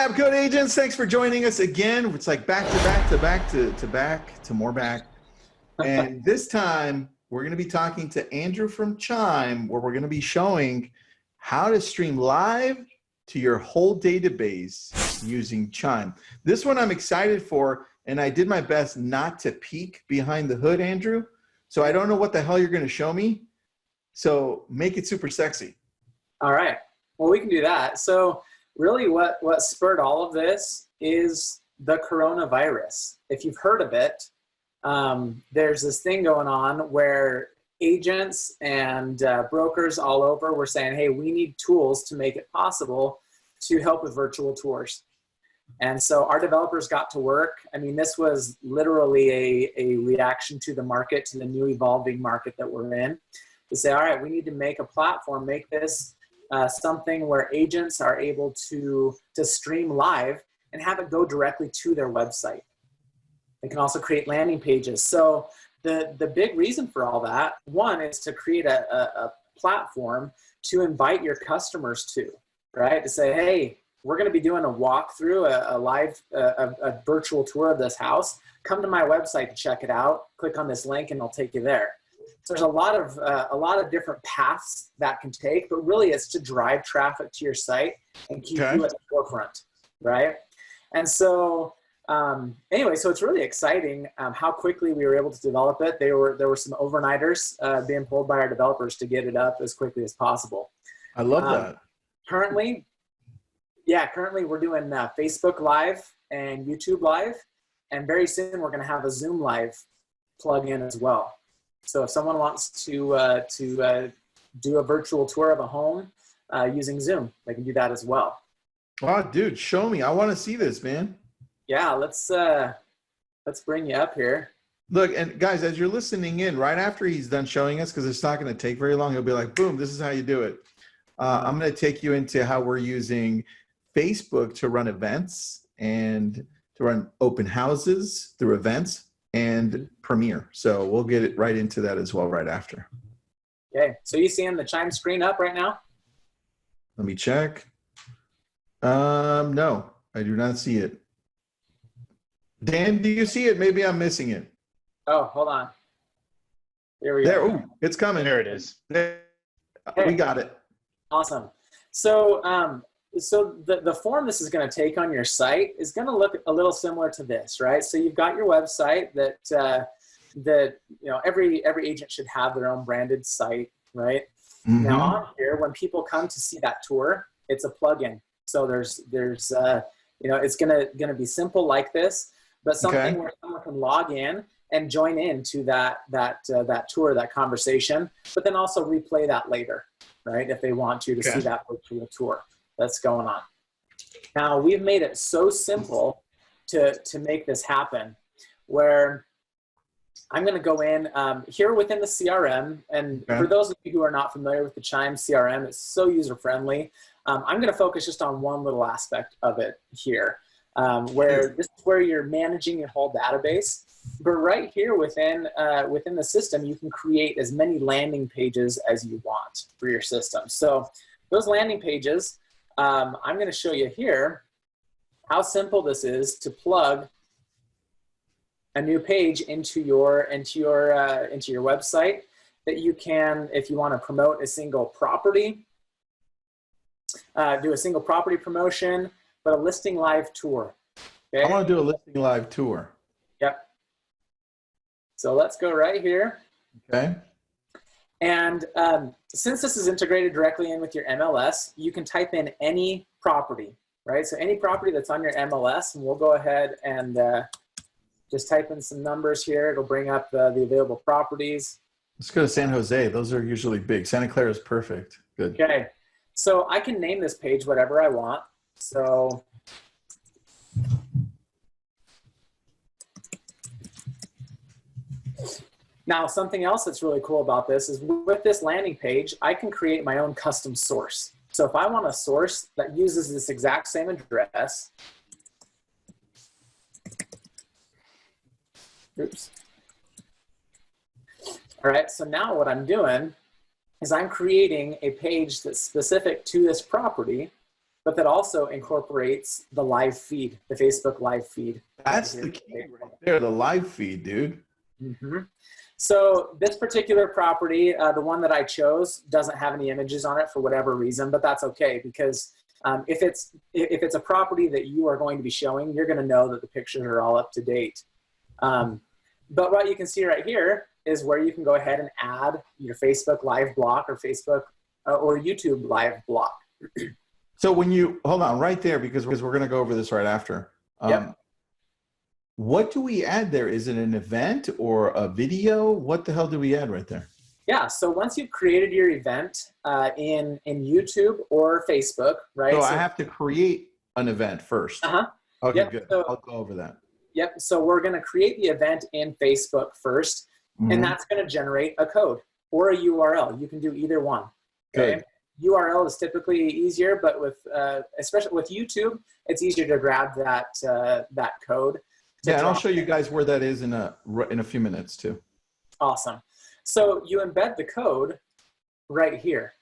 Tab Code Agents, thanks for joining us again. It's like back to back to back to back to more back. And this time we're going to be talking to Andrew from Chime, where we're going to be showing how to stream live to your whole database using Chime. This one I'm excited for, and I did my best not to peek behind the hood, Andrew. So I don't know what the hell you're going to show me. So make it super sexy. All right. Well, we can do that. So really what spurred all of this is the coronavirus. If you've heard of it, there's this thing going on where agents and brokers all over were saying, hey, we need tools to make it possible to help with virtual tours. And so our developers got to work. I mean, this was literally a reaction to the market, to the new evolving market that we're in, to say, all right, we need to make a platform, make this something where agents are able to stream live and have it go directly to their website. They can also create landing pages. So the big reason for all that, one, is to create a platform to invite your customers to, right? To say, hey, we're going to be doing a walkthrough, a virtual tour of this house. Come to my website to check it out. Click on this link and I'll take you there. So there's a lot of different paths that can take, but really it's to drive traffic to your site and keep you at the forefront, right? And so anyway, so it's really exciting how quickly we were able to develop it. There were some overnighters being pulled by our developers to get it up as quickly as possible. I love that. Currently we're doing Facebook Live and YouTube Live, and very soon we're going to have a Zoom Live plug-in as well. So if someone wants to do a virtual tour of a home using Zoom, they can do that as well. Oh, dude, show me. I want to see this, man. Yeah, let's bring you up here. Look, and guys, as you're listening in, right after he's done showing us, because it's not going to take very long, he'll be like, boom, this is how you do it. I'm going to take you into how we're using Facebook to run events and to run open houses through events and Premiere. So we'll get it right into that as well right after. Okay, so you seeing the Chime screen up right now? Let me check. No, I do not see it. Dan, do you see it? Maybe I'm missing it. Oh, hold on. There we go. There, ooh, it's coming. There it is. There, Okay. we got it. Awesome. So, so the form this is going to take on your site is going to look a little similar to this, right? So you've got your website that every agent should have their own branded site, right? Mm-hmm. Now on here, when people come to see that tour, it's a plugin. So there's it's gonna be simple like this, but something where someone can log in and join into that tour, that conversation, but then also replay that later, right? If they want to see that virtual tour that's going on. Now we've made it so simple to make this happen, where I'm going to go in here within the CRM, and for those of you who are not familiar with the Chime CRM, it's so user-friendly. I'm going to focus just on one little aspect of it here, where this is where you're managing your whole database. But right here within the system, you can create as many landing pages as you want for your system. So those landing pages, I'm going to show you here how simple this is to plug a new page into your website that you can, if you want to promote a single property, do a single property promotion, but a listing live tour. Okay? I want to do a listing live tour. Yep. So let's go right here. Okay. And since this is integrated directly in with your MLS, you can type in any property, right? So any property that's on your MLS, and we'll go ahead and just type in some numbers here. It'll bring up the available properties. Let's go to San Jose. Those are usually big. Santa Clara is perfect. Good. Okay. So I can name this page whatever I want. So now something else that's really cool about this is with this landing page, I can create my own custom source. So if I want a source that uses this exact same address, oops. All right, so now what I'm doing is I'm creating a page that's specific to this property but that also incorporates the live feed, the Facebook live feed. That's the key right there, the live feed, dude. Mm-hmm. So this particular property, the one that I chose, doesn't have any images on it for whatever reason, but that's okay, because if it's a property that you are going to be showing, you're going to know that the pictures are all up to date. But what you can see right here is where you can go ahead and add your Facebook live block or Facebook or YouTube live block. So when you, hold on right there, because we're going to go over this right after. Yep. What do we add there? Is it an event or a video? What the hell do we add right there? Yeah, so once you've created your event in YouTube or Facebook, right? So I have to create an event first. Uh-huh. Okay, Yep. good. So, I'll go over that. Yep, so we're going to create the event in Facebook first, and that's going to generate a code or a URL. You can do either one. Okay. Good. URL is typically easier, but with especially with YouTube, it's easier to grab that code. Yeah, and I'll show you guys where that is in a few minutes too. Awesome. So you embed the code right here.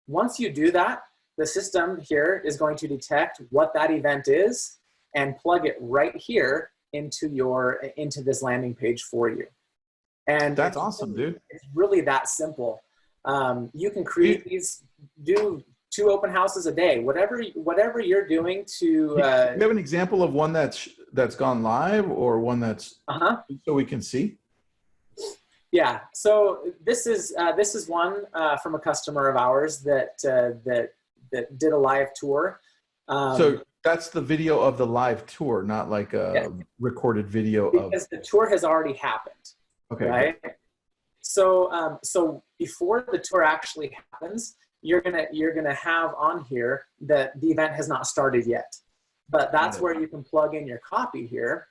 Once you do that, the system here is going to detect what that event is and plug it right here into this landing page for you. And that's awesome, dude. It's really that simple. You can create these, do 2 open houses a day, whatever you're doing to. You have an example of one that's gone live or one that's so we can see. Yeah. So this is one from a customer of ours that did a live tour. So that's the video of the live tour, not like a recorded video because the tour has already happened. Okay. Right. Good. So before the tour actually happens, you're gonna have on here that the event has not started yet, but that's where you can plug in your copy here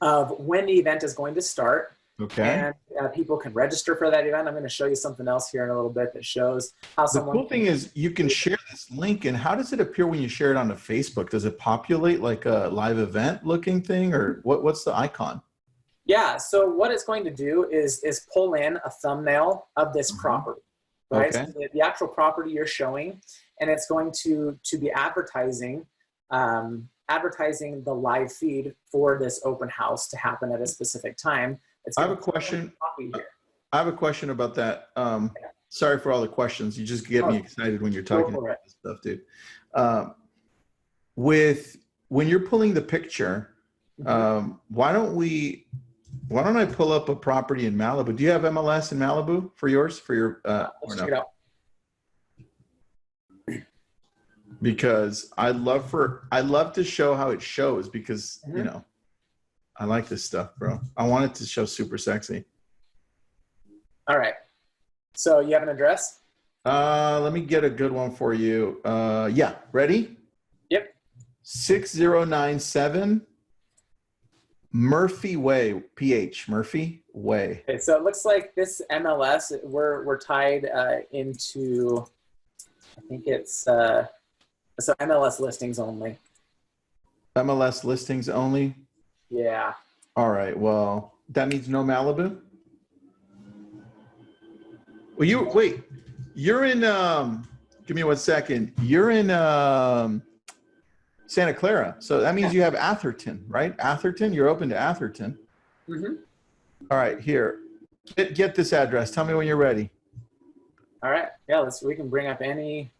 of when the event is going to start. Okay. And people can register for that event. I'm going to show you something else here in a little bit that shows how someone. The cool thing is you can share this link, and how does it appear when you share it onto Facebook? Does it populate like a live event looking thing, or what's the icon? Yeah. So what it's going to do is pull in a thumbnail of this property, right? Okay. So the actual property you're showing, and it's going to be advertising the live feed for this open house to happen at a specific time. I have a question. I have a question about that. Sorry for all the questions. You just get me excited when you're talking about this stuff, dude. When you're pulling the picture, why don't I pull up a property in Malibu? Do you have MLS in Malibu for yours? For your let's check it out. Because I love to show how it shows, because you know, I like this stuff, bro. I want it to show super sexy. All right. So you have an address? Let me get a good one for you. Yeah, ready? Yep. 6097 Murphy Way, PH, Murphy Way. Okay, so it looks like this MLS, we're tied into, I think it's, so MLS listings only. MLS listings only? Yeah. All right, well, that means no Malibu? Well, you're in, give me 1 second. You're in Santa Clara. So that means you have Atherton, right? Atherton, you're open to Atherton. All right, here, get this address. Tell me when you're ready. All right, yeah, we can bring up any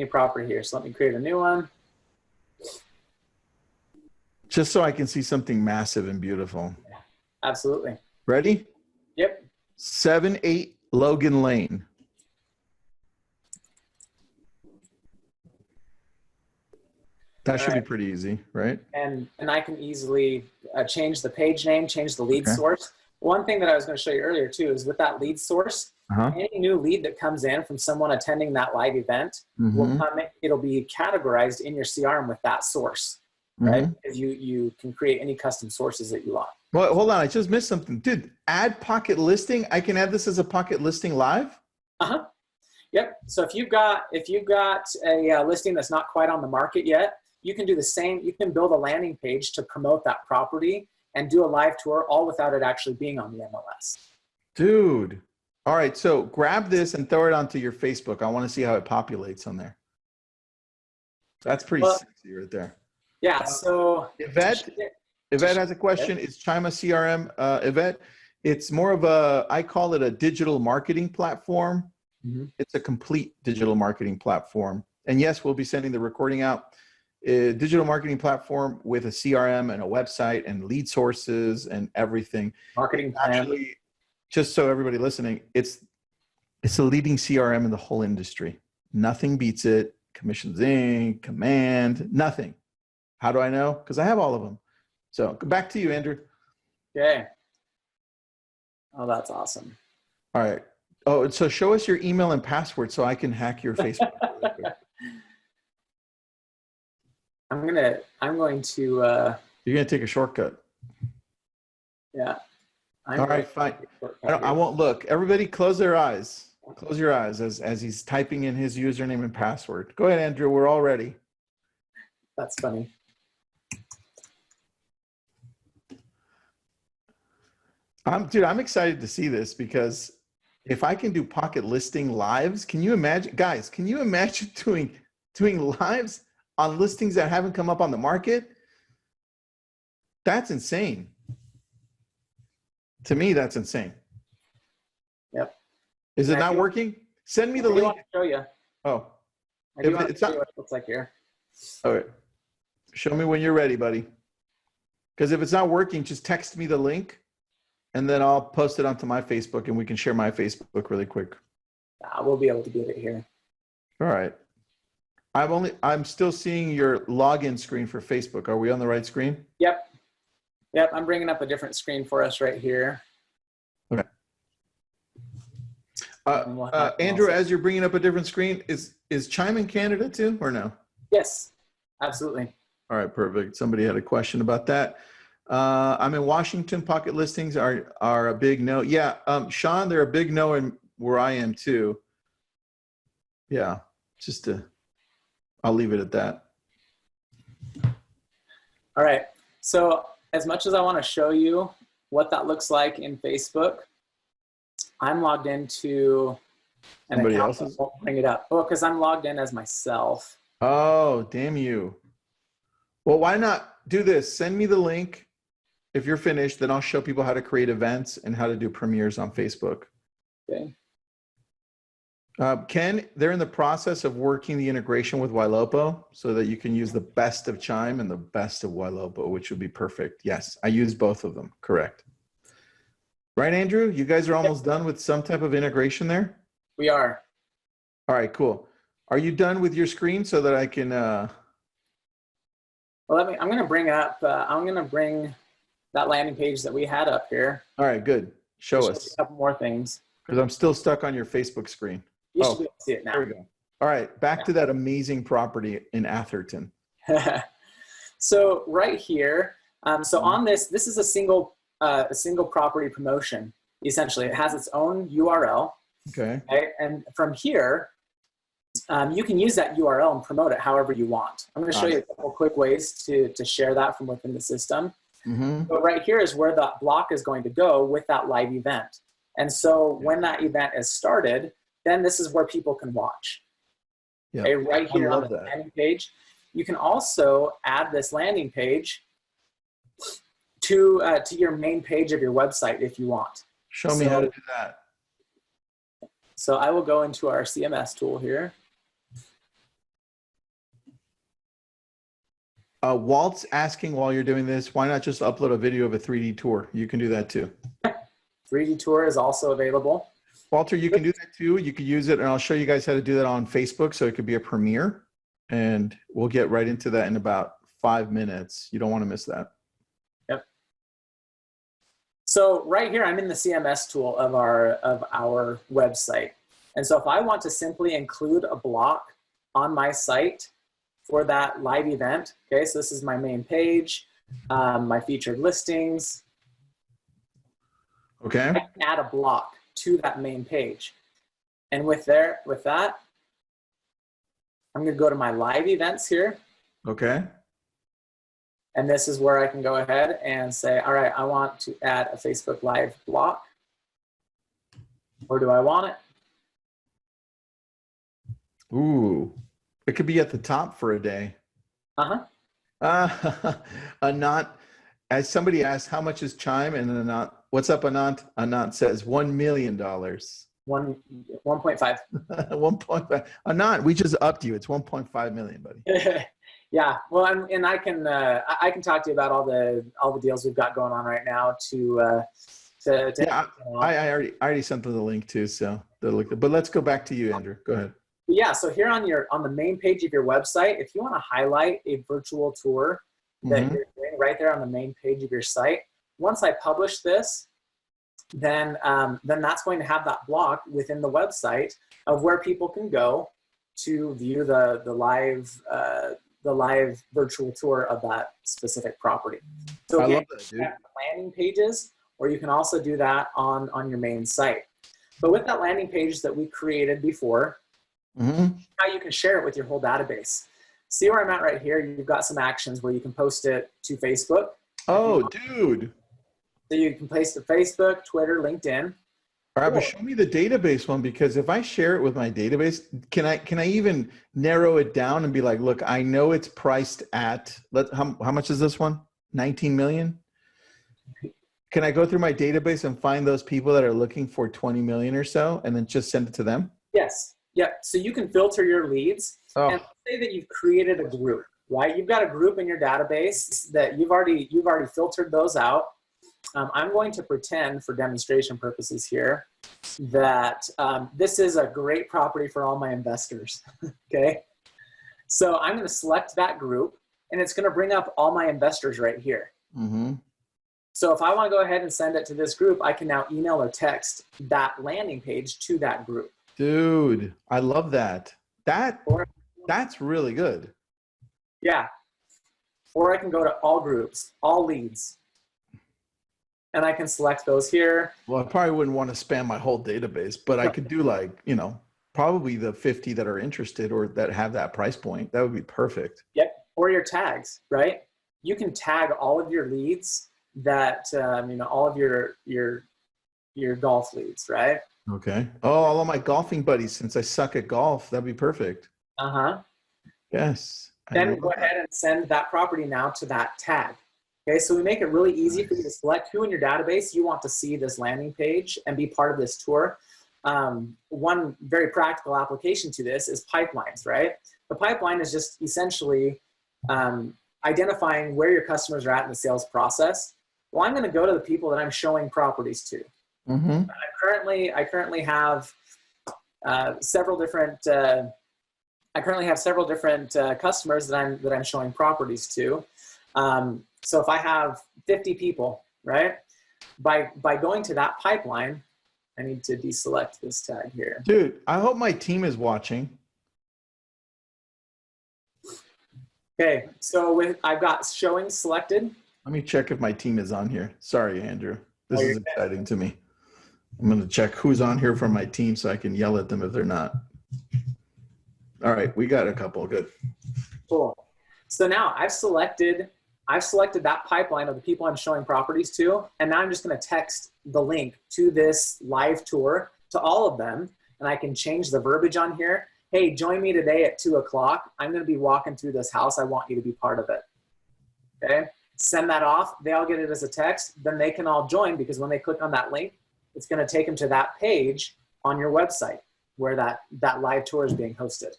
property here. So let me create a new one. Just so I can see something massive and beautiful. Absolutely. Ready? Yep. 78 Logan Lane. That should be pretty easy, right? And I can easily change the page name, change the lead source. One thing that I was going to show you earlier too is with that lead source, any new lead that comes in from someone attending that live event will come. It'll be categorized in your CRM with that source. Right? Because you can create any custom sources that you want. Well, hold on. I just missed something. Dude, add pocket listing. I can add this as a pocket listing live? Yep. So if you've got a listing that's not quite on the market yet, you can do the same. You can build a landing page to promote that property and do a live tour all without it actually being on the MLS. Dude. All right. So grab this and throw it onto your Facebook. I want to see how it populates on there. That's pretty Well, sexy right there. yeah. So Yvette has a question. Is Chime a CRM? Yvette, it's more of a, I call it a digital marketing platform. It's a complete digital marketing platform. And yes, we'll be sending the recording out. A digital marketing platform with a CRM and a website and lead sources and everything. Marketing plan. Actually, just so everybody listening, it's the leading CRM in the whole industry. Nothing beats it. Commissions Inc., Command, nothing. How do I know? Because I have all of them. So back to you, Andrew. Okay. Oh, that's awesome. All right. Oh, so show us your email and password so I can hack your Facebook. I'm going to. You're going to take a shortcut. Yeah. All right, fine. I won't look. Everybody close their eyes. Close your eyes as he's typing in his username and password. Go ahead, Andrew. We're all ready. That's funny. Dude, I'm excited to see this because if I can do pocket listing lives, can you imagine, guys, can you imagine doing lives on listings that haven't come up on the market? That's insane. To me, that's insane. Yep. Is it not working? Send me the link. I want to show you. Oh. I do want to show you what it looks like here. All right. Show me when you're ready, buddy. Because if it's not working, just text me the link and then I'll post it onto my Facebook and we can share my Facebook really quick. We'll be able to get it here. All right. I'm still seeing your login screen for Facebook. Are we on the right screen? Yep. Yep. I'm bringing up a different screen for us right here. Okay. Andrew, as you're bringing up a different screen, is Chime in Canada too, or no? Yes, absolutely. All right, perfect. Somebody had a question about that. I'm in Washington. Pocket listings are a big no. Yeah, Sean, they're a big no in where I am too. Yeah, I'll leave it at that. All right. So as much as I want to show you what that looks like in Facebook, I'm logged into an Somebody account. else's? I won't bring it up. Oh, because I'm logged in as myself. Oh, damn you. Well, why not do this? Send me the link. If you're finished, then I'll show people how to create events and how to do premieres on Facebook. Okay. Ken, they're in the process of working the integration with Ylopo so that you can use the best of Chime and the best of Ylopo, which would be perfect. Yes, I use both of them. Correct. Right, Andrew? You guys are almost done with some type of integration there? We are. All right, cool. Are you done with your screen so that I can... Well, I'm going to bring up, I'm going to bring that landing page that we had up here. All right, good. Show us. A couple more things. Because I'm still stuck on your Facebook screen. You should be able to see it now. There we go. All right, back to that amazing property in Atherton. So right here, so on this is a single property promotion. Essentially, it has its own URL. Okay. And from here, you can use that URL and promote it however you want. I'm going to show you a couple quick ways to share that from within the system. But right here is where that block is going to go with that live event. And so when that event is started, then this is where people can watch. Yeah. Okay, right here on the landing page. You can also add this landing page to your main page of your website if you want. Show me how to do that. So I will go into our CMS tool here. Walt's asking while you're doing this, why not just upload a video of a 3D tour? You can do that too. 3D tour is also available. Walter, you can do that too. You could use it, and I'll show you guys how to do that on Facebook so it could be a premiere. And we'll get right into that in about 5 minutes. You don't want to miss that. Yep. So right here, I'm in the CMS tool of our website. And so if I want to simply include a block on my site for that live event, okay, so this is my main page, my featured listings. Okay. I can add a block to that main page. And with that, I'm going to go to my live events here. Okay. And this is where I can go ahead and say, all right, I want to add a Facebook Live block. Where do I want it? Ooh, It could be at the top for a day. Uh-huh. Anant, as somebody asked, how much is Chime? And Anant, what's up, Anant? Anant says $1 million. 1.5. 1.5. Anant, we just upped you. It's 1.5 million, buddy. Yeah. Well, and I can talk to you about all the deals we've got going on right now Yeah, I already sent them the link too. So but let's go back to you, Andrew. Go ahead. Yeah. So here on the main page of your website, if you want to highlight a virtual tour that you're doing right there on the main page of your site, once I publish this, then that's going to have that block within the website of where people can go to view the live virtual tour of that specific property. So again, I love that, dude. Landing pages, or you can also do that on your main site. But with that landing page that we created before, how you can share it with your whole database. See where I'm at right here? You've got some actions where you can post it to Facebook. Oh, dude. So you can post to Facebook, Twitter, LinkedIn. All right, but show me the database one, because if I share it with my database, can I even narrow it down and be like, look, I know it's priced at, how much is this one? 19 million? Can I go through my database and find those people that are looking for 20 million or so and then just send it to them? Yes. Yeah. So you can filter your leads and say that you've created a group, right? You've got a group in your database that you've already filtered those out. I'm going to pretend for demonstration purposes here that this is a great property for all my investors, okay? So I'm gonna select that group and it's gonna bring up all my investors right here. So if I wanna go ahead and send it to this group, I can now email or text that landing page to that group. Dude, I love that. That's really good. Yeah. Or I can go to all groups, all leads, and I can select those here. Well, I probably wouldn't want to spam my whole database, but I could do like, probably the 50 that are interested or that have that price point. That would be perfect. Yep. Or your tags, right? You can tag all of your leads that, all of your golf leads, right? Okay. Oh, all of my golfing buddies, since I suck at golf, that'd be perfect. Yes. Then go ahead and send that property now to that tag. Okay, so we make it really easy for you to select who in your database you want to see this landing page and be part of this tour. One very practical application to this is pipelines, right? The pipeline is just essentially identifying where your customers are at in the sales process. Well, I'm going to go to the people that I'm showing properties to. I currently have several different customers that I'm showing properties to. So if I have 50 people, right, by going to that pipeline, I need to deselect this tag here. Dude, I hope my team is watching. Okay, so I've got showing selected. Let me check if my team is on here. Sorry, Andrew. This is exciting to me. I'm going to check who's on here from my team so I can yell at them if they're not. All right, we got a couple. Good. Cool. So now I've selected that pipeline of the people I'm showing properties to, and now I'm just going to text the link to this live tour to all of them, and I can change the verbiage on here. Hey, join me today at 2 o'clock. I'm going to be walking through this house. I want you to be part of it. Okay? Send that off. They all get it as a text. Then they can all join, because when they click on that link, it's going to take them to that page on your website where that live tour is being hosted.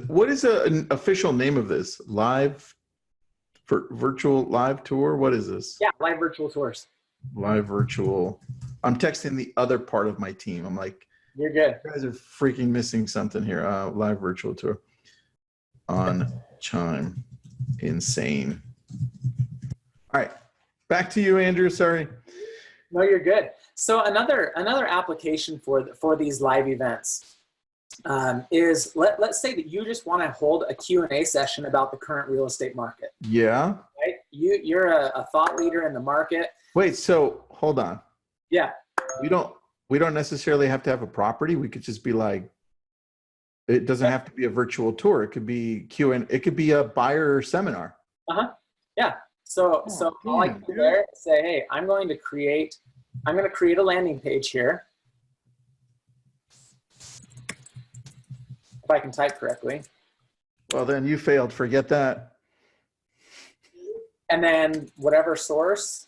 What is an official name of this? Virtual live tour? What is this? Yeah, live virtual tours. Live virtual. I'm texting the other part of my team. I'm like, you're good. You guys are freaking missing something here. Live virtual tour on Chime. Insane. All right, back to you, Andrew. Sorry. No, you're good. So another application for these live events is let's say that you just want to hold a Q&A session about the current real estate market. Yeah. Right? You're a thought leader in the market. Wait, so hold on. Yeah. We don't necessarily have to have a property. We could just be like, it doesn't have to be a virtual tour. It could be it could be a buyer seminar. Yeah. So all I can do there is say, hey, I'm going to create a landing page here. If I can type correctly. Well, then you failed. Forget that. And then whatever source.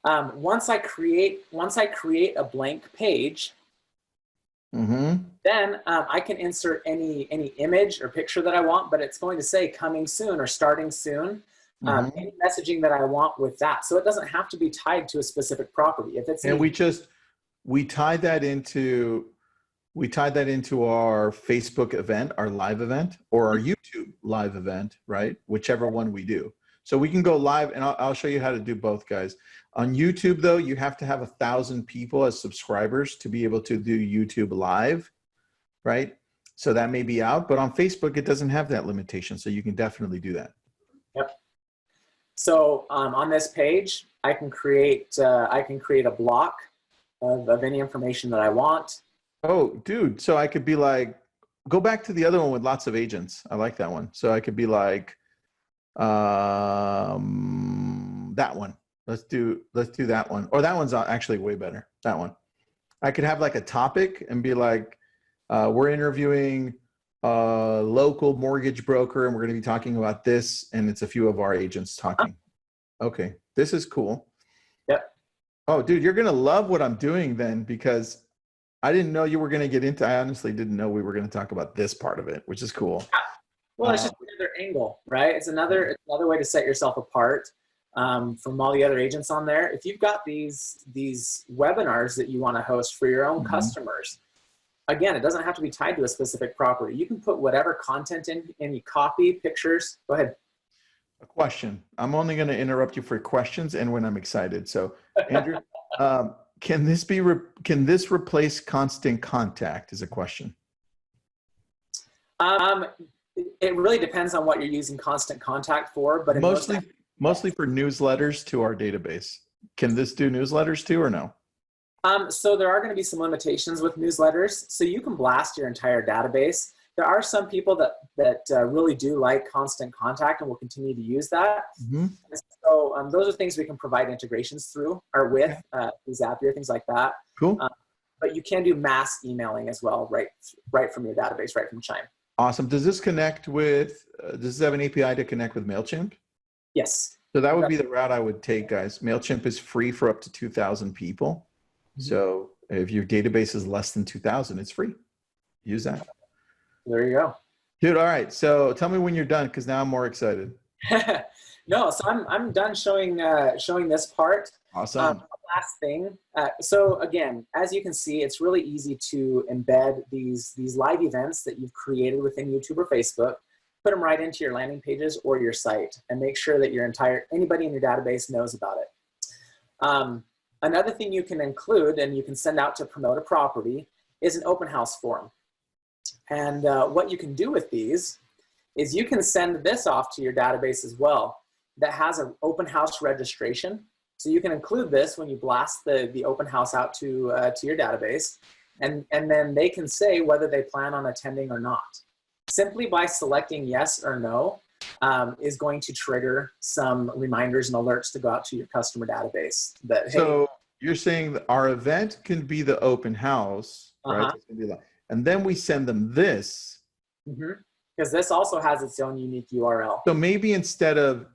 Once I create a blank page, then I can insert any image or picture that I want, but it's going to say coming soon or starting soon. Any messaging that I want with that. So it doesn't have to be tied to a specific property. If it's we tied that into our Facebook event, our live event, or our YouTube live event, right? Whichever one we do. So we can go live, and I'll show you how to do both, guys. On YouTube, though, you have to have 1,000 people as subscribers to be able to do YouTube live, right? So that may be out, but on Facebook, it doesn't have that limitation. So you can definitely do that. Yep. So on this page, I can create a block of any information that I want. Oh, dude. So I could be like, go back to the other one with lots of agents. I like that one. So I could be like, that one. Let's do that one. Or that one's actually way better. That one. I could have like a topic and be like, we're interviewing a local mortgage broker and we're going to be talking about this. And it's a few of our agents talking. Okay. This is cool. Yep. Oh, dude, you're going to love what I'm doing then, because I didn't know you were going to get into, I honestly didn't know we were going to talk about this part of it, which is cool. Well, it's just another angle, right? It's another way to set yourself apart from all the other agents on there. If you've got these webinars that you want to host for your own customers, again, it doesn't have to be tied to a specific property. You can put whatever content in, any copy, pictures. Go ahead. A question. I'm only going to interrupt you for questions and when I'm excited. So, Andrew, can this replace Constant Contact? Is a question. It really depends on what you're using Constant Contact for, but mostly for newsletters to our database. Can this do newsletters too, or no? So there are going to be some limitations with newsletters. So you can blast your entire database. There are some people that really do like Constant Contact and will continue to use that. So those are things we can provide integrations through or with Zapier, things like that. Cool. But you can do mass emailing as well, right from your database, right from Chime. Awesome. Does this connect with? Does this have an API to connect with MailChimp? Yes. So that would be the route I would take, guys. MailChimp is free for up to 2,000 people. So if your database is less than 2,000, it's free. Use that. There you go. Dude, all right. So tell me when you're done, because now I'm more excited. No, so I'm done showing this part. Awesome. Last thing. So again, as you can see, it's really easy to embed these live events that you've created within YouTube or Facebook, put them right into your landing pages or your site, and make sure that anybody in your database knows about it. Another thing you can include and you can send out to promote a property is an open house form. And what you can do with these is you can send this off to your database as well that has an open house registration. So you can include this when you blast the open house out to your database, and then they can say whether they plan on attending or not. Simply by selecting yes or no is going to trigger some reminders and alerts to go out to your customer database. So you're saying that our event can be the open house, right? And then we send them this. Because this also has its own unique URL. So maybe instead of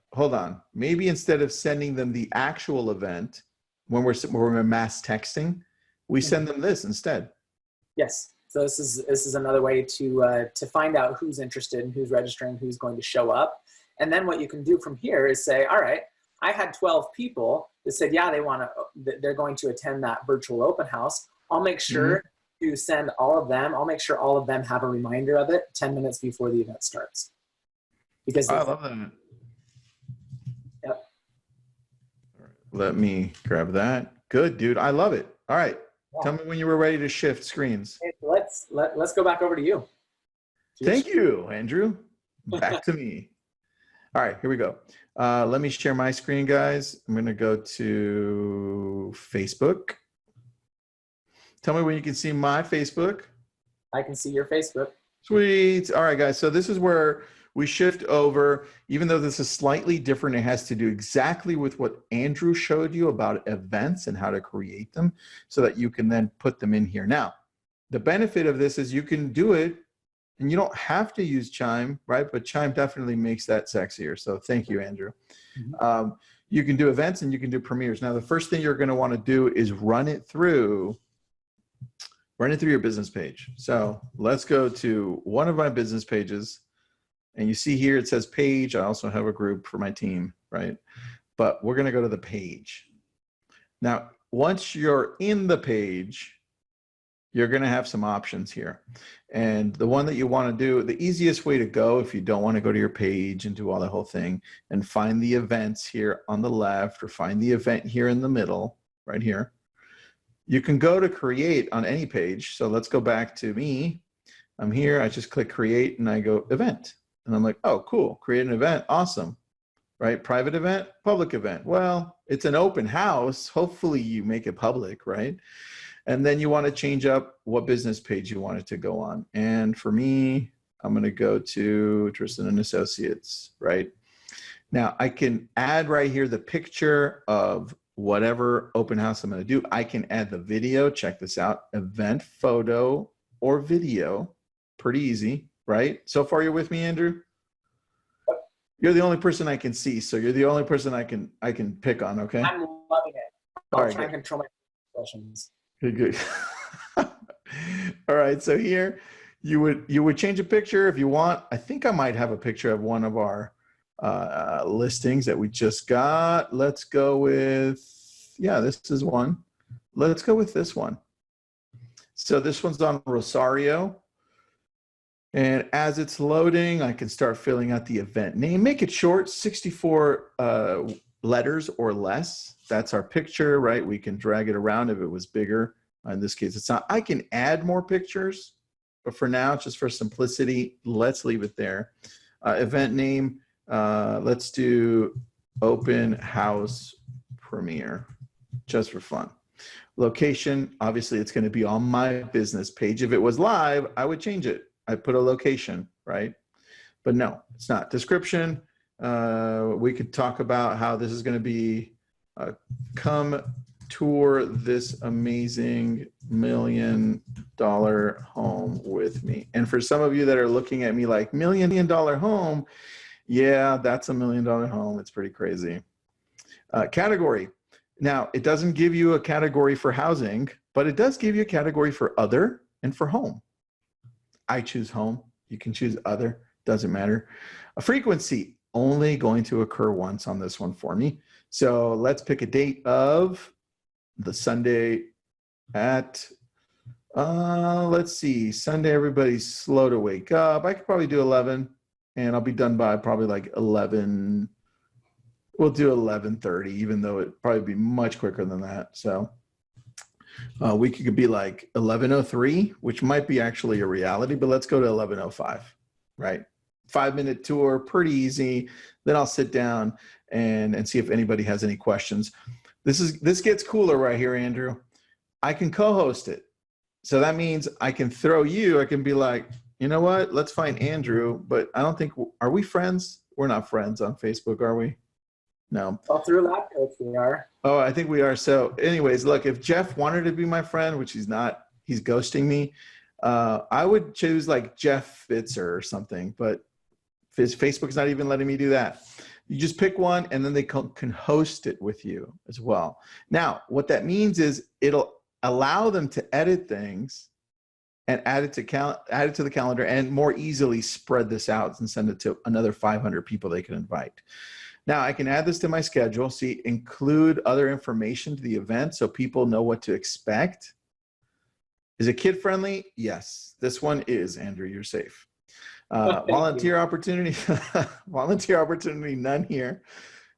sending them the actual event when we're mass texting, we send them this instead. Yes. So this is another way to find out who's interested and who's registering, who's going to show up. And then what you can do from here is say, all right, I had 12 people that said, yeah, they're going to attend that virtual open house. I'll make sure to send all of them. I'll make sure all of them have a reminder of it 10 minutes before the event starts. Because I love that. Yep. Let me grab that. Good, dude. I love it. All right. Yeah. Tell me when you were ready to shift screens. Okay, let's go back over to you. Thank you, Andrew. Back to me. All right, here we go. Let me share my screen, guys. I'm going to go to Facebook. Tell me when you can see my Facebook. I can see your Facebook. Sweet. All right, guys. So this is where we shift over. Even though this is slightly different, it has to do exactly with what Andrew showed you about events and how to create them so that you can then put them in here. Now, the benefit of this is you can do it and you don't have to use Chime, right? But Chime definitely makes that sexier. So thank you, Andrew. You can do events and you can do premieres. Now, the first thing you're going to want to do is run it through your business page. So let's go to one of my business pages. And you see here, it says page. I also have a group for my team, right? But we're going to go to the page. Now, once you're in the page, you're going to have some options here. And the one that you want to do, the easiest way to go if you don't want to go to your page and do all the whole thing and find the events here on the left or find the event here in the middle, right here. You can go to create on any page. So let's go back to me. I'm here. I just click create and I go event. And I'm like, oh, cool. Create an event. Awesome. Right? Private event, public event. Well, it's an open house. Hopefully you make it public, right? And then you want to change up what business page you want it to go on. And for me, I'm going to go to Tristan and Associates, right? Now I can add right here the picture of whatever open house I'm going to do. I can add the video. Check this out. Event, photo, or video. Pretty easy, right? So far you're with me, Andrew? You're the only person I can see, so you're the only person I can pick on, okay? I'm loving it. All right, trying to control my questions. Good. All right, so here you would change a picture if you want. I think I might have a picture of one of our listings that we just got. Let's go with, yeah, this is one. Let's go with this one. So this one's on Rosario. And as it's loading, I can start filling out the event name. Make it short, 64 letters or less. That's our picture, right? We can drag it around if it was bigger. In this case, it's not. I can add more pictures, but for now, just for simplicity, let's leave it there. Event name, let's do open house premiere, just for fun. Location, obviously it's going to be on my business page. If it was live, I would change it. I put a location, right? But no, it's not. Description, we could talk about how this is going to be, come tour this amazing $1 million home with me. And for some of you that are looking at me like $1 million home, yeah, that's $1 million home. It's pretty crazy. Category. Now, it doesn't give you a category for housing, but it does give you a category for other and for home. I choose home. You can choose other. Doesn't matter. A frequency, only going to occur once on this one for me. So let's pick a date of the Sunday at, let's see, Sunday, everybody's slow to wake up. I could probably do 11 and I'll be done by probably like 11. We'll do 11:30, even though it'd probably be much quicker than that. So we could be like 11:03, which might be actually a reality, but let's go to 11:05, right? 5-minute tour, pretty easy. Then I'll sit down and see if anybody has any questions. This gets cooler right here, Andrew. I can co-host it. So that means I can throw you, I can be like, you know what, let's find Andrew, but I don't think, are we friends? We're not friends on Facebook, are we? No. Well, through lab coach we are. Oh, I think we are. So anyways, look, if Jeff wanted to be my friend, which he's not, he's ghosting me, I would choose like Jeff Fitzer or something, but Facebook's not even letting me do that. You just pick one and then they can host it with you as well. Now, what that means is it'll allow them to edit things and add it to the calendar and more easily spread this out and send it to another 500 people they can invite. Now I can add this to my schedule. See, include other information to the event so people know what to expect. Is it kid friendly? Yes, this one is, Andrew, you're safe. Volunteer opportunity, volunteer opportunity, none here.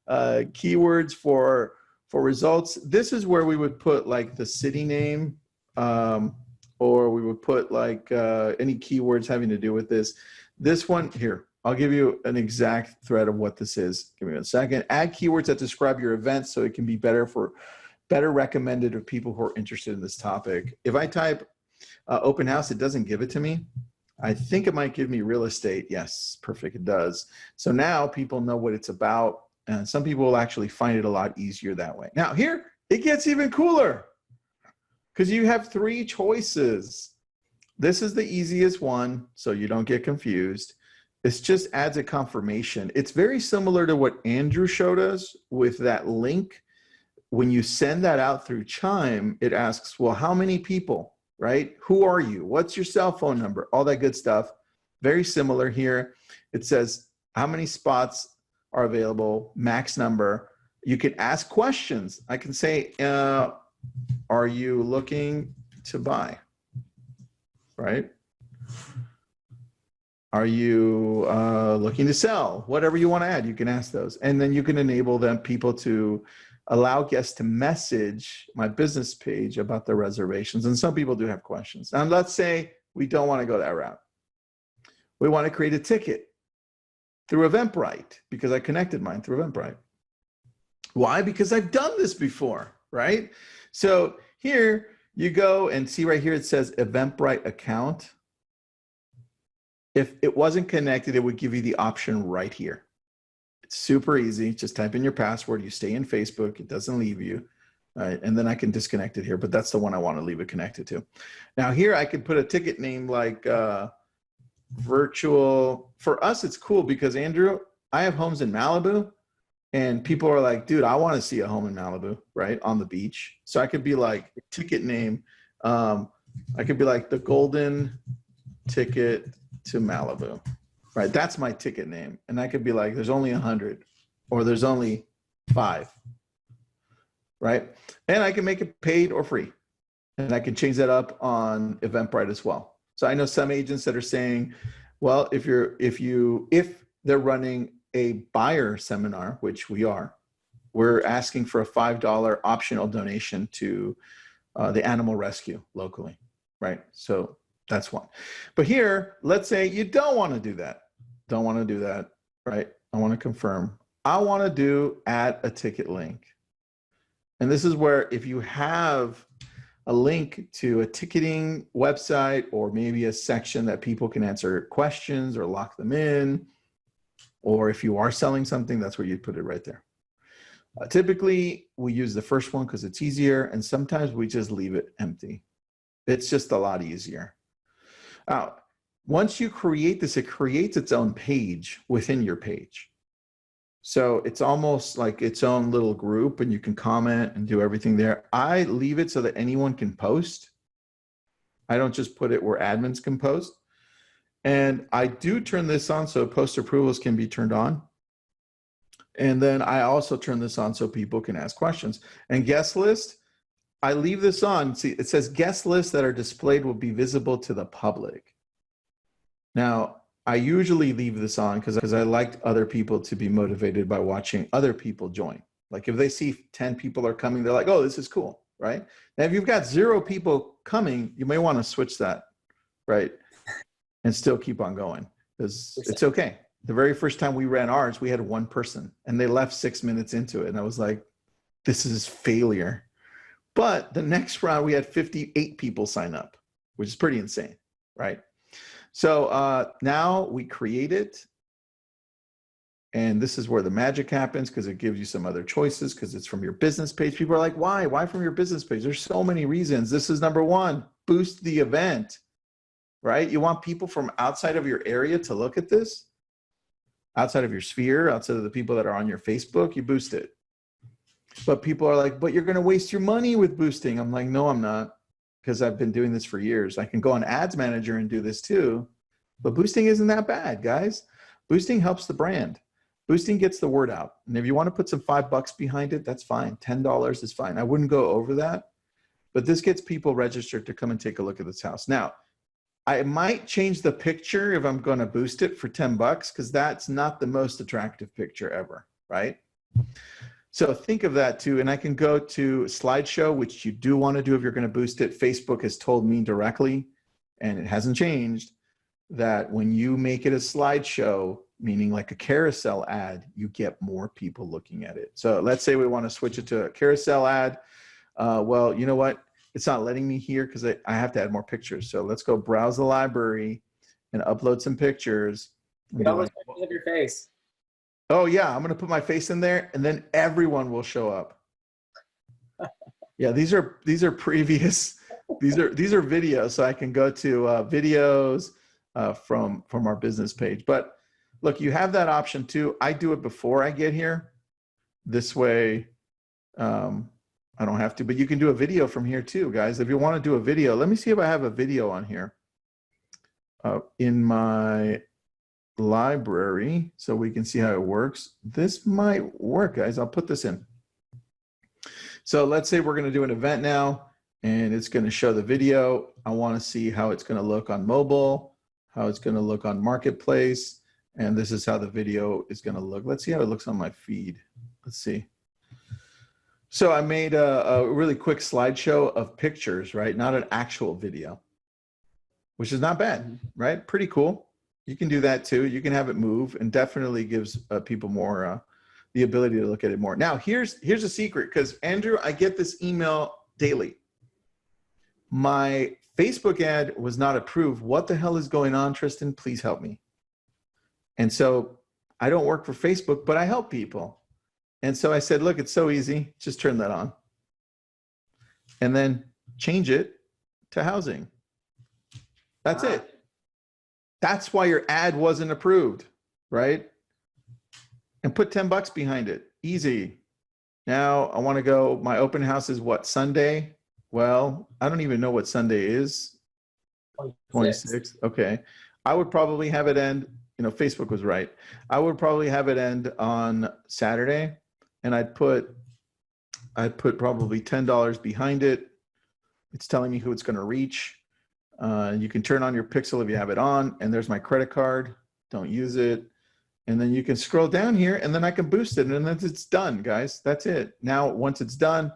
Keywords for results. This is where we would put like the city name, or we would put like any keywords having to do with this. This one here, I'll give you an exact thread of what this is. Give me a second. Add keywords that describe your event so it can be better recommended of people who are interested in this topic. If I type open house, it doesn't give it to me. I think it might give me real estate. Yes, perfect, it does. So now people know what it's about, and some people will actually find it a lot easier that way. Now here, it gets even cooler because you have 3 choices. This is the easiest one, so you don't get confused. This just adds a confirmation. It's very similar to what Andrew showed us with that link. When you send that out through Chime, it asks, well, how many people, right? Who are you? What's your cell phone number? All that good stuff. Very similar here. It says how many spots are available, max number. You can ask questions. I can say, are you looking to buy, right? Are you looking to sell? Whatever you want to add, you can ask those. And then you can enable them, people to allow guests to message my business page about their reservations. And some people do have questions. And let's say we don't want to go that route. We want to create a ticket through Eventbrite because I connected mine through Eventbrite. Why? Because I've done this before, right? So here you go and see right here, it says Eventbrite account. If it wasn't connected, it would give you the option right here. It's super easy. Just type in your password. You stay in Facebook. It doesn't leave you. Right? And then I can disconnect it here, but that's the one I want to leave it connected to. Now here I can put a ticket name like virtual. For us, it's cool because Andrew, I have homes in Malibu and people are like, dude, I want to see a home in Malibu, right? On the beach. So I could be like ticket name. I could be like the golden ticket to Malibu. Right, that's my ticket name. And I could be like, there's only 100 or there's only 5, right? And I can make it paid or free. And I can change that up on Eventbrite as well. So I know some agents that are saying, well, if they're running a buyer seminar, which we are, we're asking for a $5 optional donation to the animal rescue locally, right? So that's one. But here, let's say you don't want to do that. Don't want to do that, right? I want to confirm. I want to do add a ticket link. And this is where if you have a link to a ticketing website or maybe a section that people can answer questions or lock them in, or if you are selling something, that's where you put it right there. Typically, we use the first one because it's easier, and sometimes we just leave it empty. It's just a lot easier. Once you create this, it creates its own page within your page. So it's almost like its own little group and you can comment and do everything there. I leave it so that anyone can post. I don't just put it where admins can post. And I do turn this on so post approvals can be turned on. And then I also turn this on so people can ask questions. And guest list, I leave this on. See, it says guest lists that are displayed will be visible to the public. Now, I usually leave this on because I like other people to be motivated by watching other people join. Like if they see 10 people are coming, they're like, oh, this is cool, right? Now, if you've got 0 people coming, you may want to switch that, right? And still keep on going because it's okay. The very first time we ran ours, we had 1 person and they left 6 minutes into it. And I was like, this is failure. But the next round, we had 58 people sign up, which is pretty insane, right? So now we create it. And this is where the magic happens because it gives you some other choices because it's from your business page. People are like, why? Why from your business page? There's so many reasons. This is number 1, boost the event, right? You want people from outside of your area to look at this, outside of your sphere, outside of the people that are on your Facebook, you boost it. But people are like, but you're going to waste your money with boosting. I'm like, no, I'm not. Because I've been doing this for years. I can go on Ads Manager and do this too, but boosting isn't that bad, guys. Boosting helps the brand. Boosting gets the word out. And if you want to put some $5 behind it, that's fine. $10 is fine. I wouldn't go over that, but this gets people registered to come and take a look at this house. Now, I might change the picture if I'm going to boost it for $10 because that's not the most attractive picture ever, right? So think of that too. And I can go to slideshow, which you do want to do if you're going to boost it. Facebook has told me directly, and it hasn't changed, that when you make it a slideshow, meaning like a carousel ad, you get more people looking at it. So let's say we want to switch it to a carousel ad. Well, you know what? It's not letting me here because I have to add more pictures. So let's go browse the library. and upload some pictures. Get all those pictures of your face. Oh yeah, I'm gonna put my face in there, and then everyone will show up. Yeah, these are previous. These are videos, so I can go to videos from our business page. But look, you have that option too. I do it before I get here. This way, I don't have to. But you can do a video from here too, guys. If you want to do a video, let me see if I have a video on here in my library, so we can see how it works. This might work, guys. I'll put this in. So let's say we're going to do an event now, and it's going to show the video. I want to see how it's going to look on mobile, how it's going to look on Marketplace, and this is how the video is going to look. Let's see how it looks on my feed. Let's see. So I made a really quick slideshow of pictures, right? Not an actual video, which is not bad, right? Pretty cool. You can do that too. You can have it move, and definitely gives people more the ability to look at it more. Now, here's a secret, because Andrew, I get this email daily. My Facebook ad was not approved. What the hell is going on, Tristan? Please help me. And so I don't work for Facebook, but I help people. And so I said, look, it's so easy. Just turn that on. And then change it to housing. That's it. That's why your ad wasn't approved, right? And put 10 bucks behind it. Easy. Now I want to go, my open house is what, Sunday? Well, I don't even know what Sunday is. 26. Okay. I would probably have it end, Facebook was right. I would probably have it end on Saturday, and I'd put probably $10 behind it. It's telling me who it's going to reach. You can turn on your pixel if you have it on, and there's my credit card. Don't use it. And then you can scroll down here, and then I can boost it, and then it's done, guys. That's it. Now, once it's done,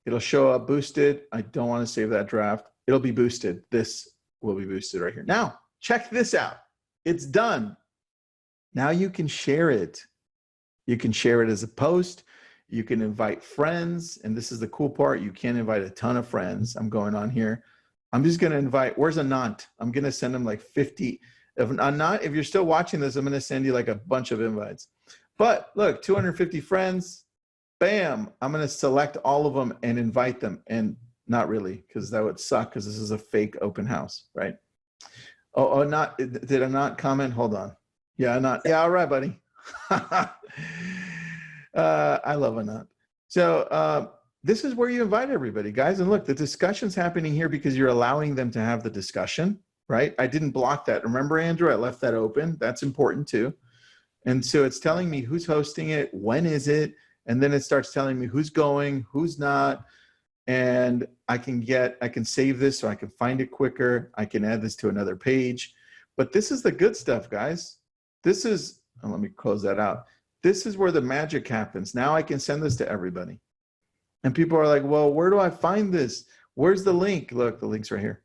it'll show up boosted. I don't want to save that draft. It'll be boosted. This will be boosted right here. Now, check this out. It's done. Now you can share it. You can share it as a post. You can invite friends, and this is the cool part. You can invite a ton of friends. I'm going on here. I'm just going to invite, where's Anant? I'm going to send him like 50. If Anant, if you're still watching this, I'm going to send you like a bunch of invites. But look, 250 friends, bam. I'm going to select all of them and invite them. And not really, because that would suck, because this is a fake open house, right? Oh, not, did Anant comment? Hold on. Yeah, Anant. Yeah, all right, buddy. I love Anant. So this is where you invite everybody, guys. And look, the discussion's happening here because you're allowing them to have the discussion, right? I didn't block that. Remember, Andrew, I left that open. That's important too. And so it's telling me who's hosting it, when is it, and then it starts telling me who's going, who's not. And I can save this so I can find it quicker. I can add this to another page. But this is the good stuff, guys. This is, let me close that out. This is where the magic happens. Now I can send this to everybody. And people are like, well, where do I find this? Where's the link? Look, the link's right here.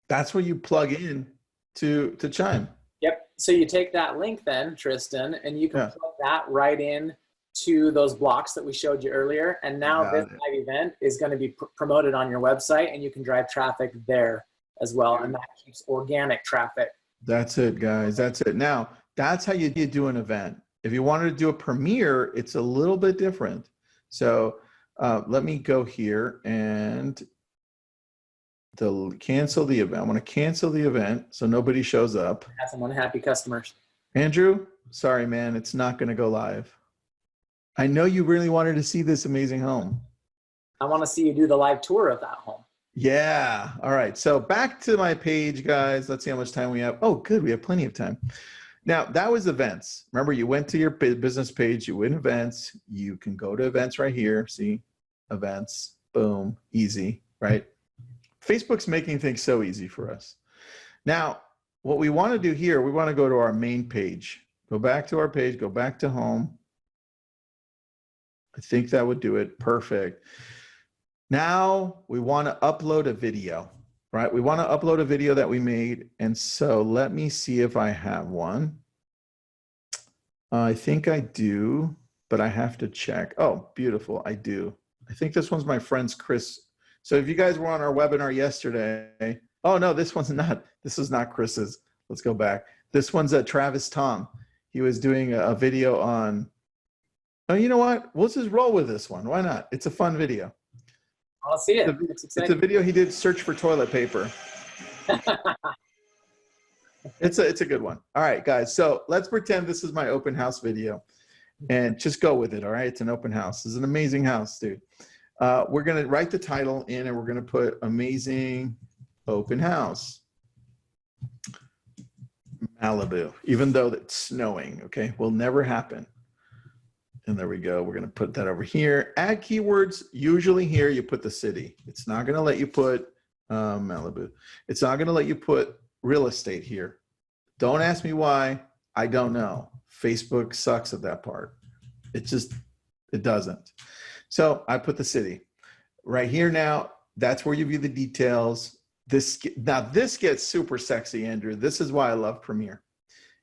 That's where you plug in to Chime. Yep. So you take that link then, Tristan, and you can plug that right in to those blocks that we showed you earlier. And now this live event is going to be promoted on your website, and you can drive traffic there as well. And that keeps organic traffic. That's it, guys. That's it. Now, that's how you do an event. If you wanted to do a premiere, it's a little bit different. So let me go here and cancel the event. I want to cancel the event so nobody shows up. Have some unhappy customers. Andrew, sorry, man. It's not going to go live. I know you really wanted to see this amazing home. I want to see you do the live tour of that home. Yeah. All right. So back to my page, guys. Let's see how much time we have. Oh, good. We have plenty of time. Now, that was events. Remember, you went to your business page, you went events. You can go to events right here. See, events, boom, easy, right? Facebook's making things so easy for us. Now, what we want to do here, we want to go to our main page. Go back to our page, go back to home. I think that would do it. Perfect. Now we want to upload a video, right? We want to upload a video that we made. And so let me see if I have one. I think I do, but I have to check. Oh, beautiful. I do. I think this one's my friend's Chris. So if you guys were on our webinar yesterday, Oh no, this one's not. This is not Chris's. Let's go back. This one's Travis Tom. He was doing a video on. Oh, you know what? We'll just roll with this one. Why not? It's a fun video. I'll see it. It's a video he did. Search for toilet paper. It's a good one. All right, guys. So let's pretend this is my open house video, and just go with it. All right, it's an open house. It's an amazing house, dude. We're gonna write the title in, and we're gonna put amazing open house Malibu, even though it's snowing. Okay, will never happen. And there we go. We're going to put that over here. Add keywords. Usually here you put the city. It's not going to let you put Malibu. It's not going to let you put real estate here. Don't ask me why. I don't know. Facebook sucks at that part. It doesn't. So I put the city right here. Now that's where you view the details. This gets super sexy, Andrew. This is why I love Premiere.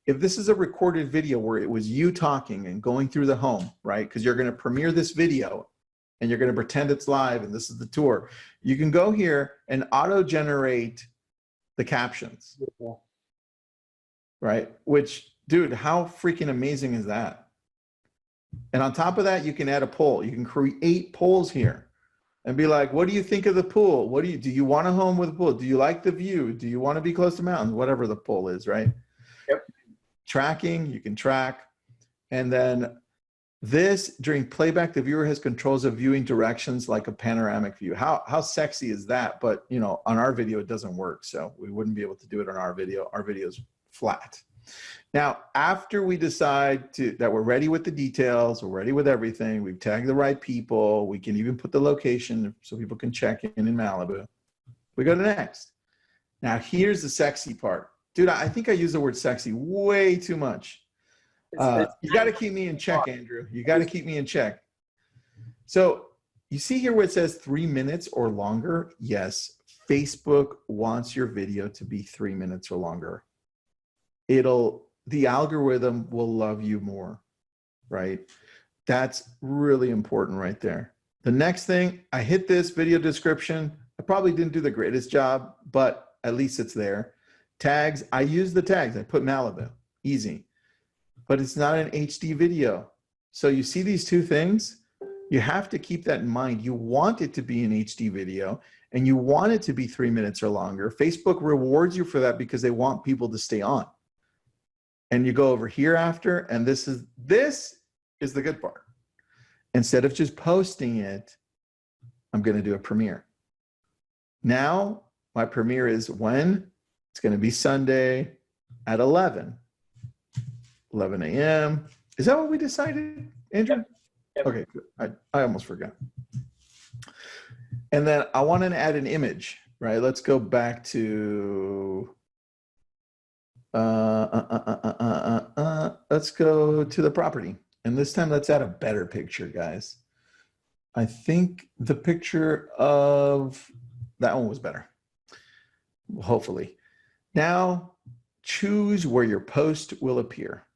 If this is a recorded video where it was you talking and going through the home, right? Because you're going to premiere this video and you're going to pretend it's live and this is the tour. You can go here and auto-generate the captions, right? Which, dude, how freaking amazing is that? And on top of that, you can add a poll. You can create polls here and be like, what do you think of the pool? Do you want a home with a pool? Do you like the view? Do you want to be close to mountains? Whatever the poll is, right? Yep. Tracking, you can track. And then this, during playback, the viewer has controls of viewing directions like a panoramic view. How sexy is that? But, you know, on our video, it doesn't work. So we wouldn't be able to do it on our video. Our video is flat. Now, after we decide that we're ready with the details, we're ready with everything, we've tagged the right people, we can even put the location so people can check in Malibu. We go to next. Now, here's the sexy part. Dude, I think I use the word sexy way too much. You got to keep me in check, Andrew. You got to keep me in check. So you see here where it says 3 minutes or longer? Yes, Facebook wants your video to be 3 minutes or longer. The algorithm will love you more, right? That's really important right there. The next thing, I hit this video description. I probably didn't do the greatest job, but at least it's there. Tags, I use the tags. I put Malibu, easy. But it's not an HD video. So you see these two things? You have to keep that in mind. You want it to be an HD video and you want it to be 3 minutes or longer. Facebook rewards you for that because they want people to stay on. And you go over here after, and this is the good part. Instead of just posting it, I'm going to do a premiere. Now, my premiere is when? It's going to be Sunday at 11 a.m. Is that what we decided, Andrew? Yep. Okay, good. I almost forgot. And then I want to add an image, right? Let's go back to, let's go to the property. And this time, let's add a better picture, guys. I think the picture of that one was better, hopefully. Now, choose where your post will appear.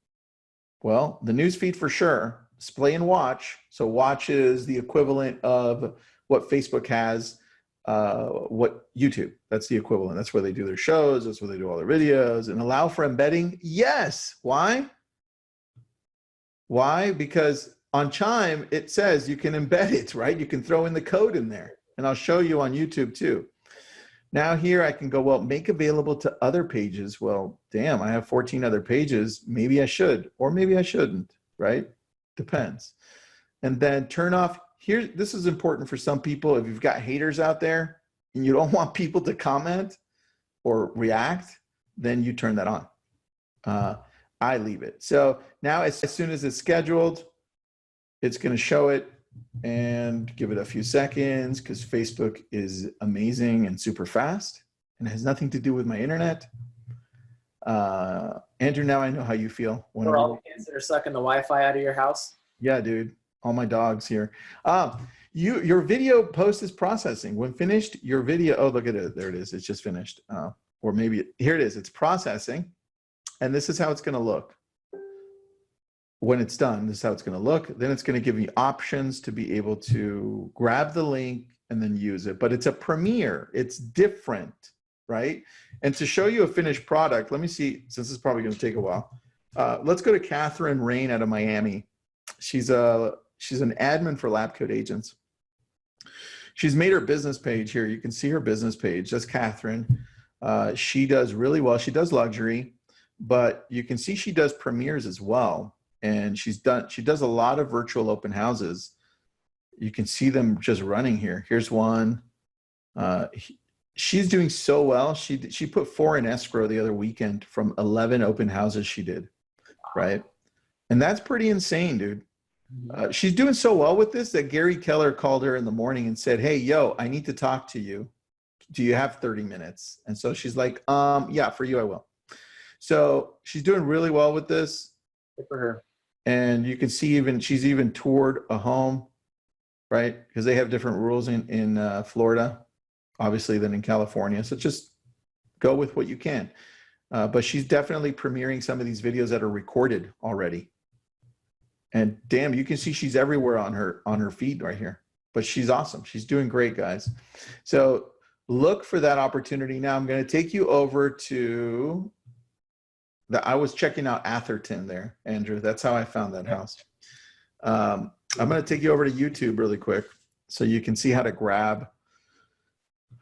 Well, the news feed for sure, display and watch. So watch is the equivalent of what Facebook has, what YouTube, that's the equivalent. That's where they do their shows. That's where they do all their videos. And allow for embedding. Yes. Why? Why? Because on Chime, it says you can embed it, right? You can throw in the code in there. And I'll show you on YouTube too. Now here I can go, well, make available to other pages. Well, damn, I have 14 other pages. Maybe I should, or maybe I shouldn't, right? Depends. And then turn off here. This is important for some people. If you've got haters out there and you don't want people to comment or react, then you turn that on. I leave it. So now as soon as it's scheduled, it's going to show it. And give it a few seconds because Facebook is amazing and super fast and it has nothing to do with my internet. Andrew, now I know how you feel. For all the kids that are sucking the Wi-Fi out of your house. Yeah, dude. All my dogs here. Your video post is processing. When finished, your video, oh, look at it. There it is. It's just finished. Or maybe, here it is. It's processing. And this is how it's going to look. When it's done, this is how it's going to look. Then it's going to give you options to be able to grab the link and then use it. But it's a premiere. It's different. right? And to show you a finished product, let me see, since it's probably going to take a while. Let's go to Catherine Rain out of Miami. She's an admin for Lab Coat Agents. She's made her business page here. You can see her business page. That's Catherine. She does really well. She does luxury, but you can see she does premieres as well. And she does a lot of virtual open houses. You can see them just running here. Here's one. She's doing so well. She put 4 in escrow the other weekend from 11 open houses she did, right? And that's pretty insane, dude. She's doing so well with this that Gary Keller called her in the morning and said, hey, yo, I need to talk to you. Do you have 30 minutes? And so she's like, yeah, for you, I will. So she's doing really well with this. Good for her. And you can see she's even toured a home, right? Because they have different rules in Florida, obviously, than in California. So just go with what you can. But she's definitely premiering some of these videos that are recorded already. And damn, you can see she's everywhere on her feed right here. But she's awesome. She's doing great, guys. So look for that opportunity. Now I'm going to take you over to I was checking out Atherton there, Andrew. That's how I found that house. I'm going to take you over to YouTube really quick so you can see how to grab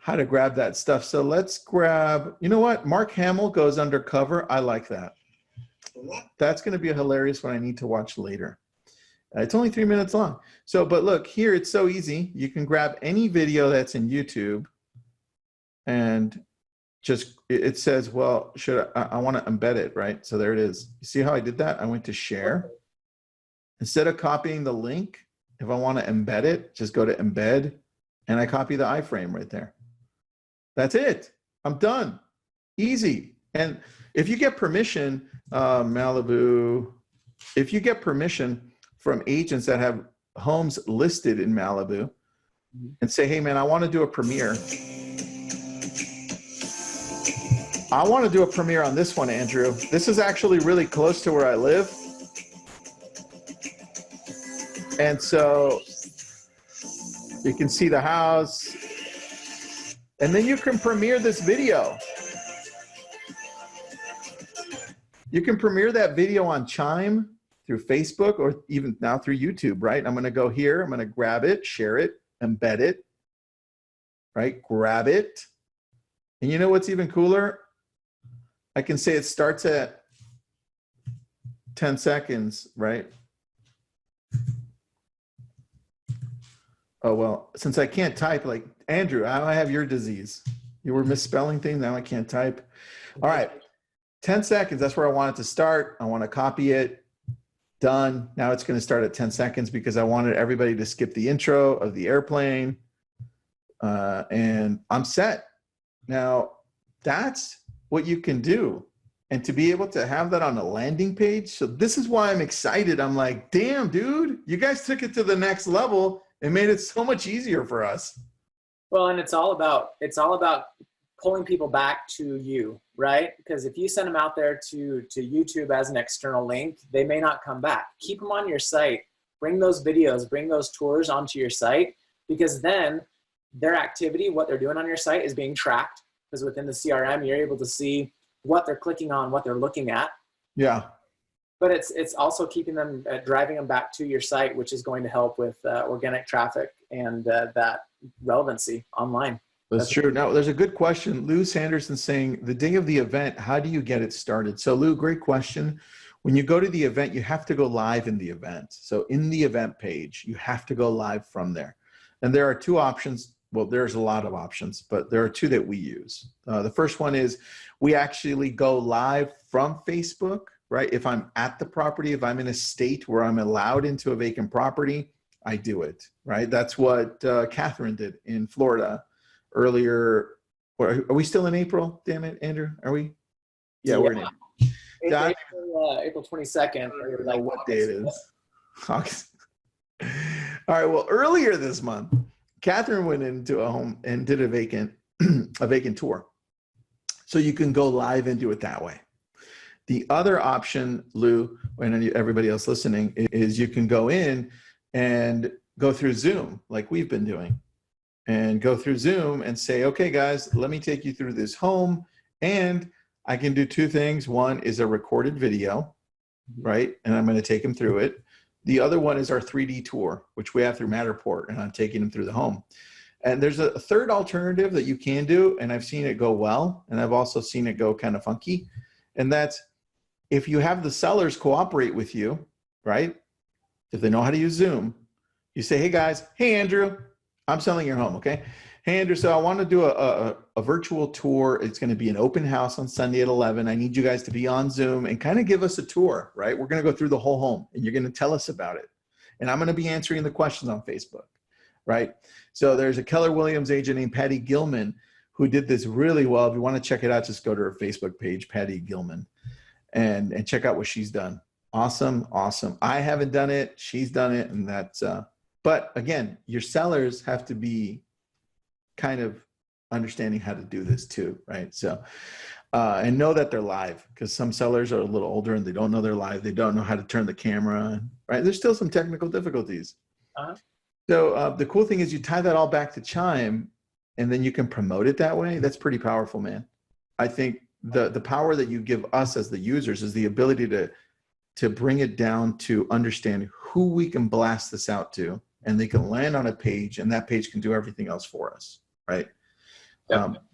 that stuff. So let's grab, you know what? Mark Hamill goes undercover. I like that. That's going to be a hilarious one I need to watch later. It's only 3 minutes long. So, but look here, it's so easy. You can grab any video that's in YouTube and just, it says, well, I want to embed it, right? So there it is. You see how I did that? I went to share. Instead of copying the link, if I want to embed it, just go to embed and I copy the iframe right there. That's it. I'm done. Easy. And if you get permission, Malibu, if you get permission from agents that have homes listed in Malibu and say, hey man, I want to do a premiere. I want to do a premiere on this one, Andrew. This is actually really close to where I live. And so you can see the house. And then you can premiere this video. You can premiere that video on Chime through Facebook or even now through YouTube, right? I'm going to go here. I'm going to grab it, share it, embed it, right? Grab it. And you know what's even cooler? I can say it starts at 10 seconds, right? Oh, well, since I can't type, like, Andrew, I have your disease. You were misspelling things, now I can't type. All right, 10 seconds, that's where I want it to start. I want to copy it, done. Now it's going to start at 10 seconds because I wanted everybody to skip the intro of the airplane. And I'm set. Now, that's what you can do. And to be able to have that on a landing page. So this is why I'm excited. I'm like, damn, dude, you guys took it to the next level and made it so much easier for us. Well, and it's all about pulling people back to you, right? Because if you send them out there to YouTube as an external link, they may not come back. Keep them on your site. Bring those videos, bring those tours onto your site, because then their activity, what they're doing on your site is being tracked, because within the CRM, you're able to see what they're clicking on, what they're looking at. Yeah. But it's also keeping them, driving them back to your site, which is going to help with organic traffic and that relevancy online. That's true. Now, there's a good question. Lou Sanderson saying, the day of the event, how do you get it started? So Lou, great question. When you go to the event, you have to go live in the event. So in the event page, you have to go live from there. And there are two options. Well, there's a lot of options, but there are two that we use. The first one is we actually go live from Facebook, right? If I'm at the property, if I'm in a state where I'm allowed into a vacant property, I do it, right? That's what Catherine did in Florida earlier. Are we still in April? Damn it, Andrew, are we? Yeah, we're in April. April 22nd. Or like what day it is. August. All right, well, earlier this month, Catherine went into a home and did a vacant tour. So you can go live and do it that way. The other option, Lou, and everybody else listening, is you can go in and go through Zoom like we've been doing. and go through Zoom and say, okay, guys, let me take you through this home. And I can do two things. One is a recorded video, right? And I'm going to take them through it. The other one is our 3D tour, which we have through Matterport, and I'm taking them through the home. And there's a third alternative that you can do, and I've seen it go well, and I've also seen it go kind of funky. And that's if you have the sellers cooperate with you, right? If they know how to use Zoom, you say, hey guys, hey Andrew, I'm selling your home, okay? Hey Andrew, so I want to do a virtual tour. It's going to be an open house on Sunday at 11. I need you guys to be on Zoom and kind of give us a tour, right? We're going to go through the whole home and you're going to tell us about it. And I'm going to be answering the questions on Facebook, right? So there's a Keller Williams agent named Patty Gilman who did this really well. If you want to check it out, just go to her Facebook page, Patty Gilman, and check out what she's done. Awesome, awesome. I haven't done it. She's done it. And that's, but again, your sellers have to be kind of understanding how to do this too, right? So, and know that they're live, because some sellers are a little older and they don't know they're live. They don't know how to turn the camera on, right? There's still some technical difficulties. So the cool thing is you tie that all back to Chime and then you can promote it that way. That's pretty powerful, man. I think the power that you give us as the users is the ability to bring it down to understand who we can blast this out to, and they can land on a page and that page can do everything else for us, right?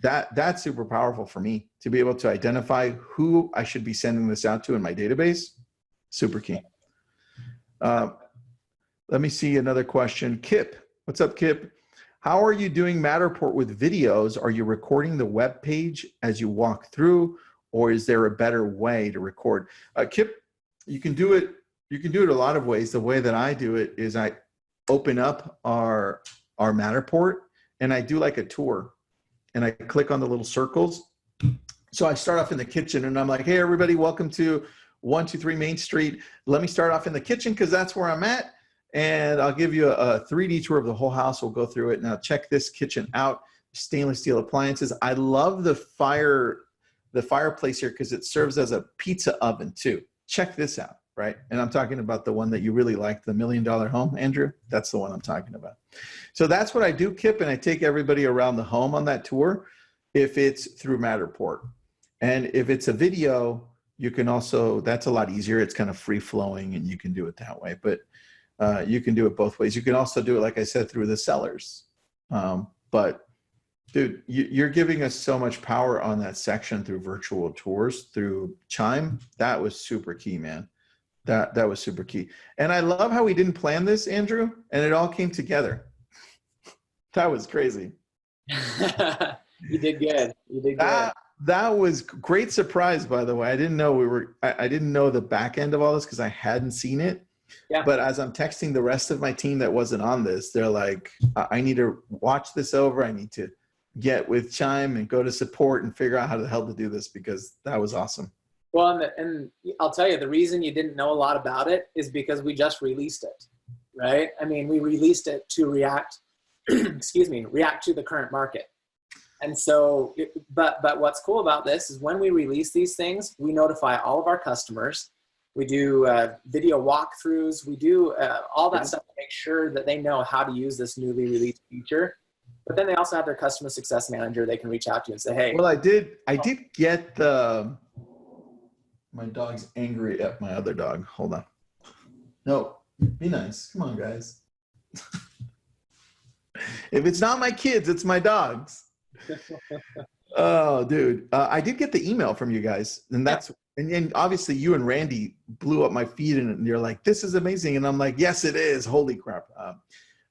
That's super powerful for me to be able to identify who I should be sending this out to in my database. Super key. Let me see another question. Kip, what's up, Kip? How are you doing Matterport with videos? Are you recording the web page as you walk through, or is there a better way to record? Kip, you can do it. You can do it a lot of ways. The way that I do it is I open up our Matterport and I do like a tour, and I click on the little circles. So I start off in the kitchen and I'm like, hey, everybody, welcome to 123 Main Street. Let me start off in the kitchen because that's where I'm at. And I'll give you a 3D tour of the whole house. We'll go through it. Now check this kitchen out. Stainless steel appliances. I love the fireplace here because it serves as a pizza oven too. Check this out, right? And I'm talking about the one that you really like, the $1 Million Home, Andrew. That's the one I'm talking about. So that's what I do, Kip, and I take everybody around the home on that tour if it's through Matterport. And if it's a video, you can also, that's a lot easier. It's kind of free flowing and you can do it that way. But you can do it both ways. You can also do it, like I said, through the sellers. But dude, you're giving us so much power on that section through virtual tours, through Chime. That was super key, man. That was super key. And I love how we didn't plan this, Andrew, and it all came together. That was crazy. You did good. You did good. That was great surprise, by the way. I didn't know I didn't know the back end of all this because I hadn't seen it. Yeah. But as I'm texting the rest of my team that wasn't on this, they're like, I need to watch this over. I need to get with Chime and go to support and figure out how the hell to do this, because that was awesome. Well, and I'll tell you, the reason you didn't know a lot about it is because we just released it, right? I mean, we released it to react, react to the current market. And so, but what's cool about this is when we release these things, we notify all of our customers. We do video walkthroughs. We do all that stuff to make sure that they know how to use this newly released feature. But then they also have their customer success manager they can reach out to and say, hey. Well, I did get the, my dog's angry at my other dog. Hold on. No, be nice. Come on, guys. If it's not my kids, it's my dogs. Oh, dude. I did get the email from you guys, and that's, and obviously you and Randy blew up my feed, and you're like, this is amazing. And I'm like, yes, it is. Holy crap.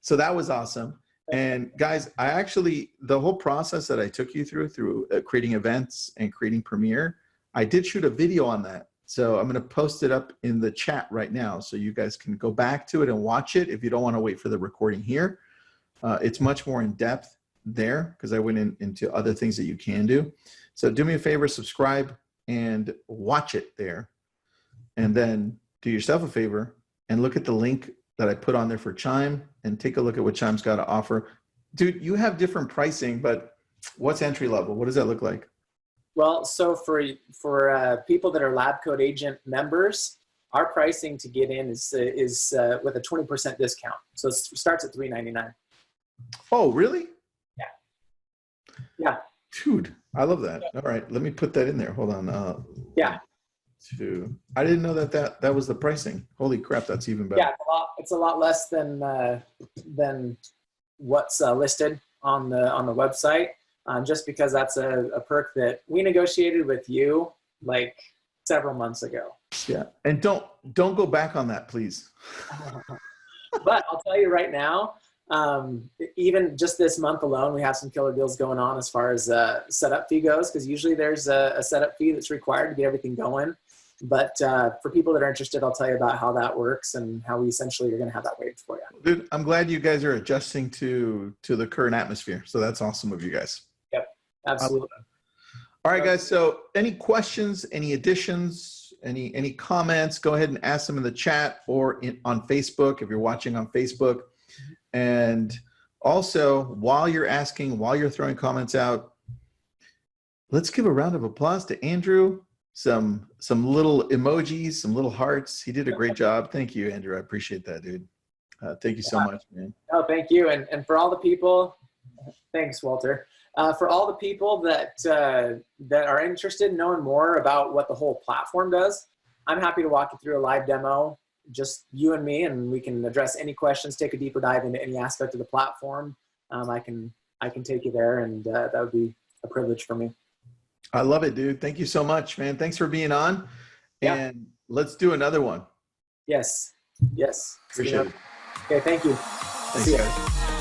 So that was awesome. And guys, I actually, the whole process that I took you through creating events and creating Premiere, I did shoot a video on that. So I'm going to post it up in the chat right now so you guys can go back to it and watch it if you don't want to wait for the recording here. It's much more in depth there because I went into other things that you can do. So do me a favor, subscribe and watch it there. And then do yourself a favor and look at the link that I put on there for Chime and take a look at what Chime's got to offer. Dude, you have different pricing, but what's entry level? What does that look like? Well, so for people that are Lab Code Agent members, our pricing to get in is with a 20% discount. So it starts at $399. Oh, really? Yeah. Dude, I love that. All right, let me put that in there. Hold on. Yeah. I didn't know that was the pricing. Holy crap, that's even better. Yeah, it's a lot less than what's listed on the website. Just because that's a perk that we negotiated with you like several months ago. Yeah, and don't go back on that, please. But I'll tell you right now, even just this month alone, we have some killer deals going on as far as setup fee goes, because usually there's a setup fee that's required to get everything going. But for people that are interested, I'll tell you about how that works and how we essentially are going to have that waived for you. Dude, I'm glad you guys are adjusting to the current atmosphere. So that's awesome of you guys. Yep, absolutely. All right, guys. So any questions, any additions, any comments, go ahead and ask them in the chat or on Facebook if you're watching on Facebook. And also, while you're throwing comments out, let's give a round of applause to Andrew. Some little emojis, some little hearts. He did a great job. Thank you, Andrew. I appreciate that, dude. Thank you so much, man. Oh, thank you. And for all the people, thanks, Walter. For all the people that are interested in knowing more about what the whole platform does, I'm happy to walk you through a live demo, just you and me, and we can address any questions, take a deeper dive into any aspect of the platform. I can take you there, and that would be a privilege for me. I love it, dude. Thank you so much, man. Thanks for being on. Yeah. And let's do another one. Yes. Appreciate it. Okay, thank you. Thanks, See ya. guys.